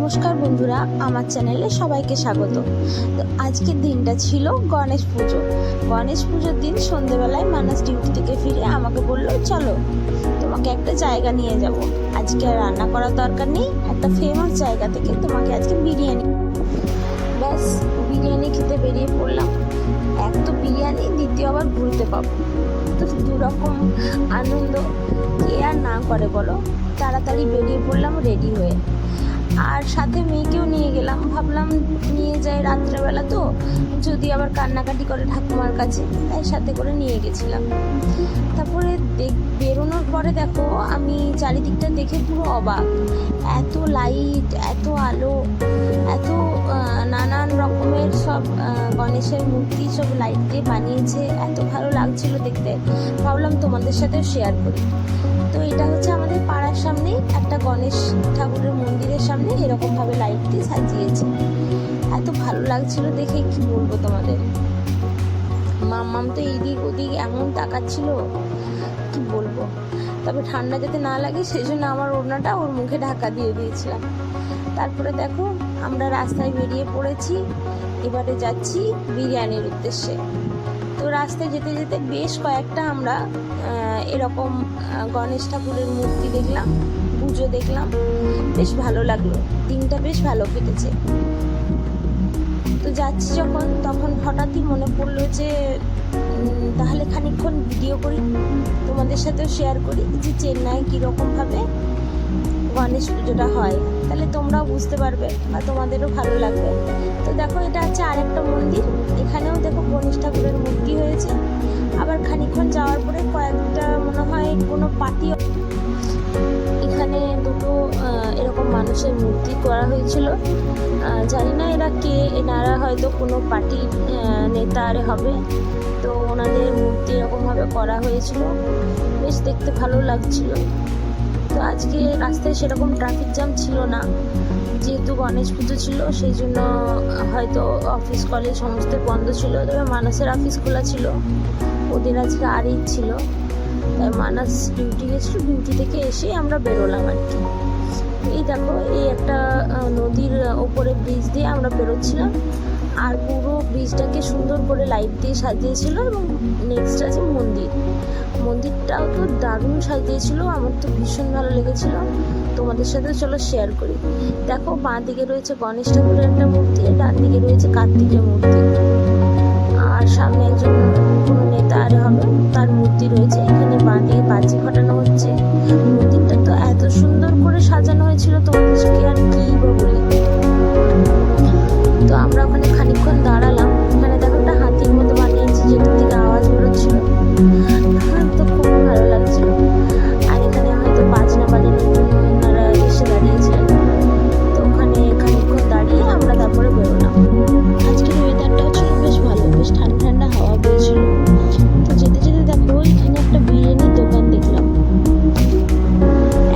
নমস্কার বন্ধুরা, আমার চ্যানেলে সবাইকে স্বাগত। তো আজকের দিনটা ছিল গণেশ পুজো। গণেশ পুজোর দিন সন্ধেবেলায় মানস ডিউটি থেকে ফিরে আমাকে বললো, চলো তোমাকে একটা জায়গা নিয়ে যাব। আজকে আর রান্না করার দরকার নেই, একটা ফেমাস জায়গা থেকে তোমাকে আজকে বিরিয়ানি। ব্যাস, বিরিয়ানি খেতে বেরিয়ে পড়লাম। এক তো বিরিয়ানি, দ্বিতীয় আবার ঘুরতে পাবো, তো দুরকম আনন্দ কে আর না করে বলো। তাড়াতাড়ি বেরিয়ে পড়লাম রেডি হয়ে, আর সাথে মেয়েকেও নিয়ে গেলাম। ভাবলাম নিয়ে যাই, রাত্রেবেলা তো যদি আবার কান্নাকাটি করে ঠাকুমার কাছে, তাই সাথে করে নিয়ে গেছিলাম। তারপরে বেরোনোর পরে দেখো, আমি চারিদিকটা দেখে পুরো অবাক। এত লাইট, এত আলো, এত নানান রকমের সব গণেশের মূর্তি সব লাইট দিয়ে বানিয়েছে, এত ভালো লাগছিল দেখতে। ভাবলাম তোমাদের সাথেও শেয়ার করি। তো এটা হচ্ছে আমাদের পাড়ার সামনে একটা গণেশ ঠাকুরের মন্দিরের সামনে এরকমভাবে লাইট দিয়ে সাজিয়েছে। এত ভালো লাগছিল দেখে, কি বলবো তোমাদের। মাম্মাম তো এইদিক ওদিক এমন তাকাচ্ছিল, কি বলবো। তবে ঠান্ডা যাতে না লাগে সেই জন্য আমার ওড়নাটা ওর মুখে ঢাকা দিয়ে দিয়েছিলাম। তারপরে দেখো, আমরা রাস্তায় বেরিয়ে পড়েছি, এবারে যাচ্ছি বিরিয়ানির উদ্দেশ্যে। তো রাস্তায় যেতে যেতে বেশ কয়েকটা আমরা এরকম গণেশ ঠাকুরের মূর্তি দেখলাম, পুজো দেখলাম, বেশ ভালো লাগলো। দিনটা বেশ ভালো কেটেছে। তো যাচ্ছি যখন, তখন হঠাৎই মনে পড়লো যে তাহলে খানিকক্ষণ ভিডিও করি, তোমাদের সাথেও শেয়ার করি যে চেন্নাই কীরকমভাবে গণেশ পুজোটা হয়, তাহলে তোমরাও বুঝতে পারবে বা তোমাদেরও ভালো লাগবে। তো দেখো, এটা হচ্ছে আরেকটা মন্দির। এখানেও দেখো গণেশ ঠাকুরের মূর্তি হয়েছে। আবার খানিকক্ষণ যাওয়ার পরে কয়েকটা মনে হয় কোনো পার্টি, এখানে দুটো এরকম মানুষের মূর্তি করা হয়েছিল। জানি না এরা কে, এনারা হয়তো কোনো পার্টির নেতা আরে হবে। তো ওনাদের মূর্তি এরকমভাবে করা হয়েছিল, বেশ দেখতে ভালো লাগছিল। তো আজকে রাস্তায় সেরকম ট্রাফিক জ্যাম ছিল না, যেহেতু গণেশ পুজো ছিল সেই জন্য হয়তো অফিস কলেজ সমস্ত বন্ধ ছিল। তবে মানসের অফিস খোলা ছিল, ওদের আজকে আর ঈদ ছিল, তাই মানস ডিউটি গেছিল। ডিউটি থেকে এসে আমরা বেরোলাম আর কি। এই দেখো, এই একটা নদীর ওপরে ব্রিজ দিয়ে আমরা বেরোচ্ছিলাম, আর পুরো ব্রিজটাকে সুন্দর করে লাইট দিয়ে সাজিয়েছিল। এবং নেক্সট আছে মন্দিরটাও তো দারুণ সাজিয়েছিল, আমার তো ভীষণ ভালো লেগেছিল। তোমাদের সাথে চলো শেয়ার করি। দেখো, বাঁ দিকে রয়েছে গণেশ ঠাকুরের একটা মূর্তি, ডান দিকে রয়েছে কার্তিকের মূর্তি, আর সামনে একজন কোনো নেতা আরে হবে তার মূর্তি রয়েছে। এখানে বাঁ দিকে বাজি ফাটানো হচ্ছে। মন্দিরটা তো এত সুন্দর করে সাজানো হয়েছিল, তোমাদেরকে আর কি বলি। তো আমরা ওখানে খানিকক্ষণ দাঁড়ালাম। এখানে দেখো, একটা হাতির মতো বানিয়েছি, যেটার থেকে আওয়াজ বেরোচ্ছিল, তো খুব ভালো লাগছিল। আর এখানে হয়তো বাজনা বাজানোর জন্য ওনারা এসে দাঁড়িয়েছিলেন। তো ওখানে খানিকক্ষণ দাঁড়িয়ে আমরা তারপরে বেরোলাম। আজকের ওয়েদারটাও ছিল বেশ ভালো, বেশ ঠান্ডা ঠান্ডা হাওয়া বইছিল। তো যেতে যেতে দেখো, এখানে একটা বিরিয়ানির দোকান দেখলাম।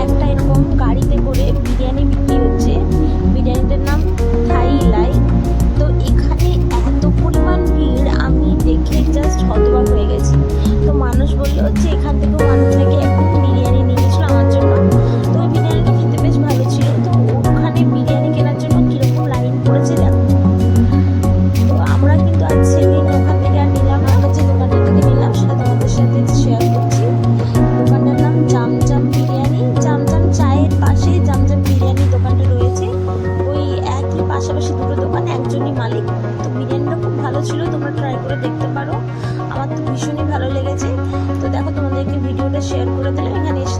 একটা এরকম গাড়িতে করে বিরিয়ানি বিক্রি হচ্ছে। বিরিয়ানিটার নাম থাই লাই। তো এখানে এত পরিমাণ ভিড়, আমি দেখে জাস্ট হতবাক হয়ে গেছি। তো মানুষ বললো যে এখান থেকেও মানুষ থেকে একটু বিরিয়ানি নিয়ে গেছিলো আমার জন্য। তো ওই বিরিয়ানিটা খেতে বেশ ভালো ছিল। তো ওখানে বিরিয়ানি কেনার জন্য কীরকম লাইন পড়েছে দেখো। তো আমরা কিন্তু আজ সেদিন ওখান থেকে আর নিলাম না, যে দোকানটা থেকে নিলাম সেটা তোমাদের সাথে শেয়ার করছি। দোকানটার নাম জামজাম বিরিয়ানি। জামজাম চায়ের পাশে জামজাম বিরিয়ানি দোকানটা রয়েছে। ওই একই পাশাপাশি দুটো দোকান, একজনই মালিক। তো বিরিয়ানিটা খুব ভালো ছিল, তোমরা ট্রাই করে দেখতে পারো। আমার তো ভীষণই ভালো লেগেছে। তো দেখো, তোমাদেরকে ভিডিওটা শেয়ার করে দিলাম। এখানে এসে